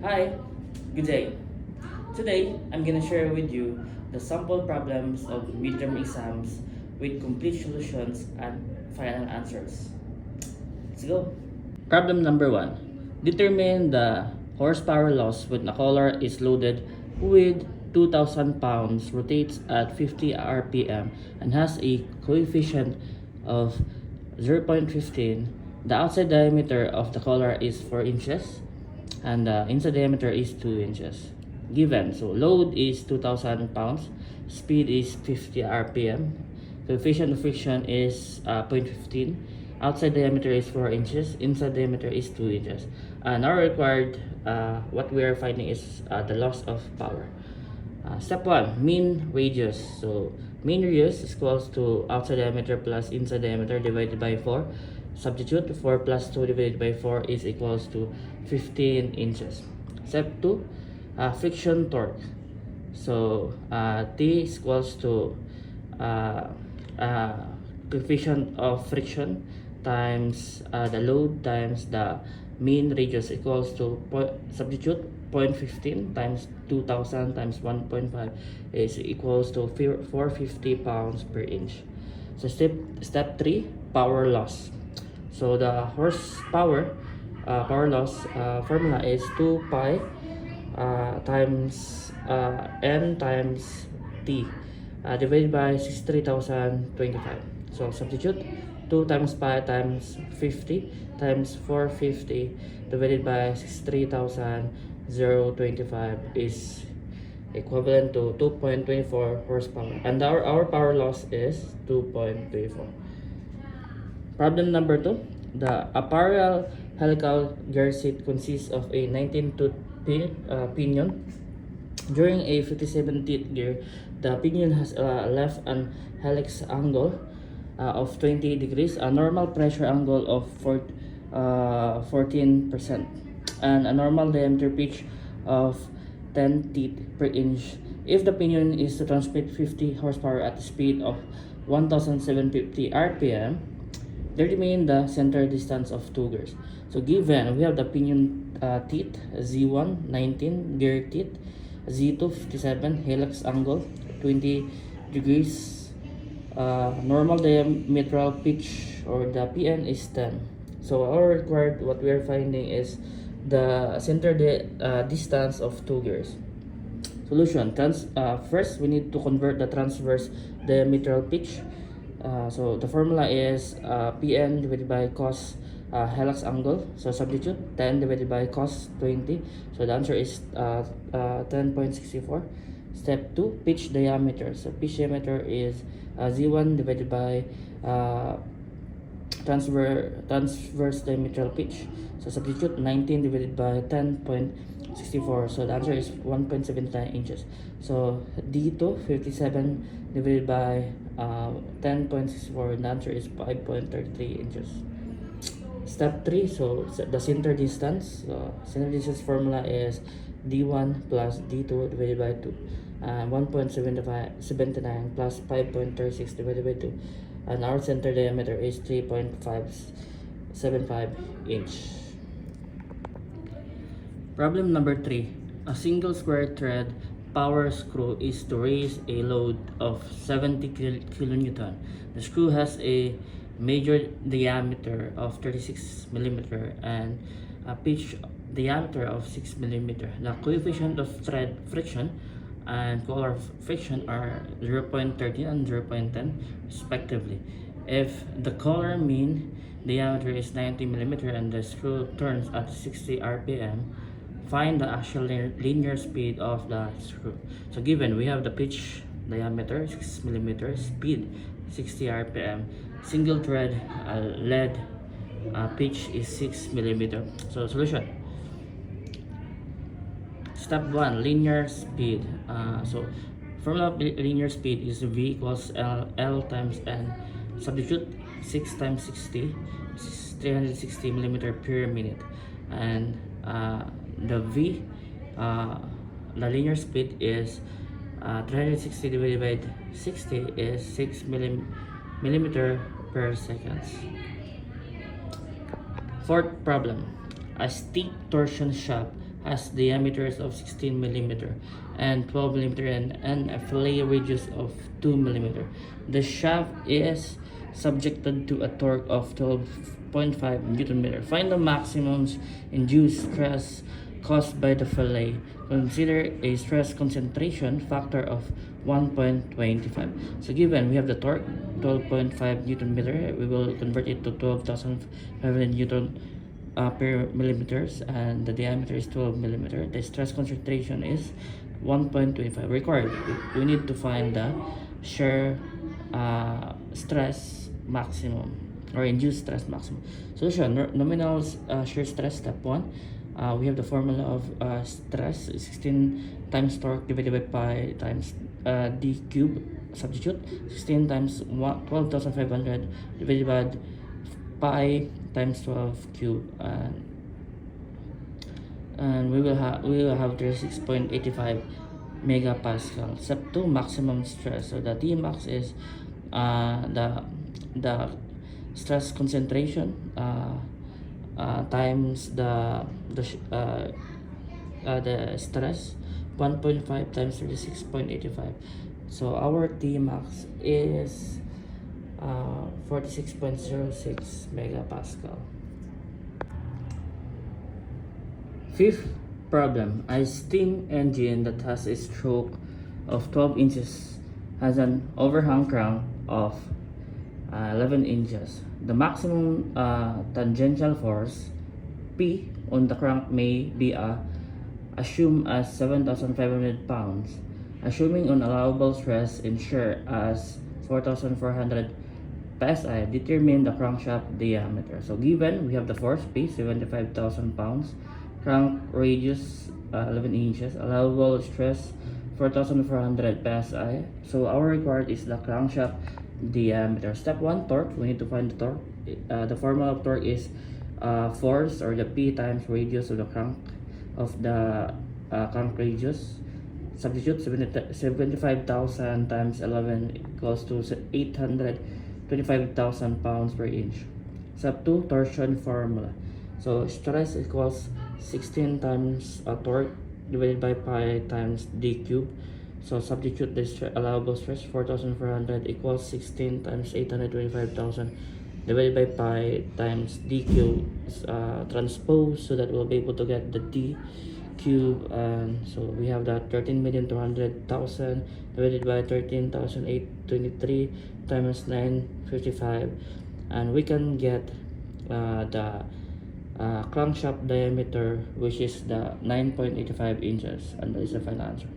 Hi, good day. Today, I'm gonna share with you the sample problems of midterm exams with complete solutions and final answers. Let's go. Problem number 1. Determine the horsepower loss when a collar is loaded with 2,000 pounds, rotates at 50 RPM, and has a coefficient of 0.15. The outside diameter of the collar is 4 inches and the inside diameter is 2 inches. Given, so load is 2,000 pounds, speed is 50 RPM, coefficient of friction is 0.15, outside diameter is 4 inches, inside diameter is 2 inches. Now required, what we are finding is the loss of power. Step 1, mean radius. So mean radius is equals to outside diameter plus inside diameter divided by 4. Substitute 4 plus 2 divided by 4 is equals to 15 inches. Step 2, friction torque. So T is equals to uh, uh, coefficient of friction times the load times the mean radius equals to substitute 0.15 times 2000 times 1.5 is equals to 450 pounds per inch. So step 3, power loss. So the horsepower power loss formula is 2 pi times n times t divided by 63,025. So substitute 2 times pi times 50 times 450 divided by 63,025 is equivalent to 2.24 horsepower, and our power loss is 2.24. Problem number 2. The apparel helical gear seat consists of a 19-tooth pinion. During a 57-teeth gear, the pinion has a left and helix angle of 20 degrees, a normal pressure angle of 14%, and a normal diameter pitch of 10 teeth per inch. If the pinion is to transmit 50 horsepower at the speed of 1,750 RPM, determine the center distance of two gears. So given, we have the pinion teeth, Z1, 19, gear teeth, Z2, 57, helix angle, 20 degrees, normal diametral pitch or the PN is 10. So our required, what we are finding is the center distance of two gears. Solution. First, we need to convert the transverse diametral pitch. So the formula is Pn divided by cos helix angle. So substitute 10 divided by cos 20. So the answer is 10.64. Step 2, pitch diameter. So pitch diameter is Z1 divided by transverse diametral pitch. So substitute 19 divided by 10.64. So the answer is 1.79 inches. So D2, 57 divided by 10.64. The answer is 5.33 inches. Step 3, so the center distance. Center distance formula is D1 plus D2 divided by 2. 1.79 plus 5.36 divided by 2. And our center diameter is 3.575 inch. Problem number 3. A single square thread power screw is to raise a load of 70 kilonewton. The screw has a major diameter of 36 millimeter and a pitch diameter of 6 millimeter. The coefficient of thread friction and collar friction are 0.13 and 0.10 respectively. If the collar mean diameter is 90 millimeter and the screw turns at 60 RPM, find the actual linear speed of the screw. So given, we have the pitch diameter 6 millimeter, speed 60 RPM, single thread lead pitch is 6 millimeter. So solution. Step 1, linear speed. So formula of linear speed is V equals L times N. Substitute 6 times 60 is 360 millimeter per minute, and the V, the linear speed is 360 divided by 60 is 6 millimeter per second. Fourth problem. A steep torsion shaft has diameters of 16 millimeter and 12 millimeter and a fillet radius of 2 millimeter. The shaft is subjected to a torque of 12.5 Newton meter. Find the maximum induced stress caused by the fillet. Consider a stress concentration factor of 1.25. So given we have the torque 12.5 Newton meter, we will convert it to 12,500 Newton per millimeters, and the diameter is 12 millimeter. The stress concentration is 1.25 required. We need to find the shear stress maximum or induced stress maximum. Solution: nominal shear stress. Step 1, we have the formula of stress: 16 times torque divided by pi times d cube. Substitute 16 times 12,500 divided by pi times 12 cube, and we will have 36.85 megapascal. Step 2, maximum stress. So the T max is the stress concentration times the stress, 1.5 times 36.85. So our T max is 46.06 megapascal. Fifth problem: a steam engine that has a stroke of 12 inches has an overhang crank of 11 inches. The maximum tangential force P on the crank may be assumed as 7,500 pounds. Assuming an allowable stress in shear as 4,400 psi, determine the crankshaft diameter. So given we have the force P, 75,000 pounds, crank radius 11 inches, allowable stress 4,400 psi. So our required is the crankshaft diameter. Step 1, torque. We need to find the torque. The formula of torque is force, or the P times radius of the crank radius. Substitute 75,000 times 11 equals to 825,000 pounds per inch. Step 2, torsion formula. So stress equals 16 times torque divided by pi times d cube. So substitute the allowable stress, 4,400 equals 16 times 825,000 divided by pi times d cube. Transpose so that we'll be able to get the d cube, and so we have that 13,200,000 divided by 13,823 times 955, and we can get the crankshaft diameter, which is the 9.85 inches, and that is the final answer.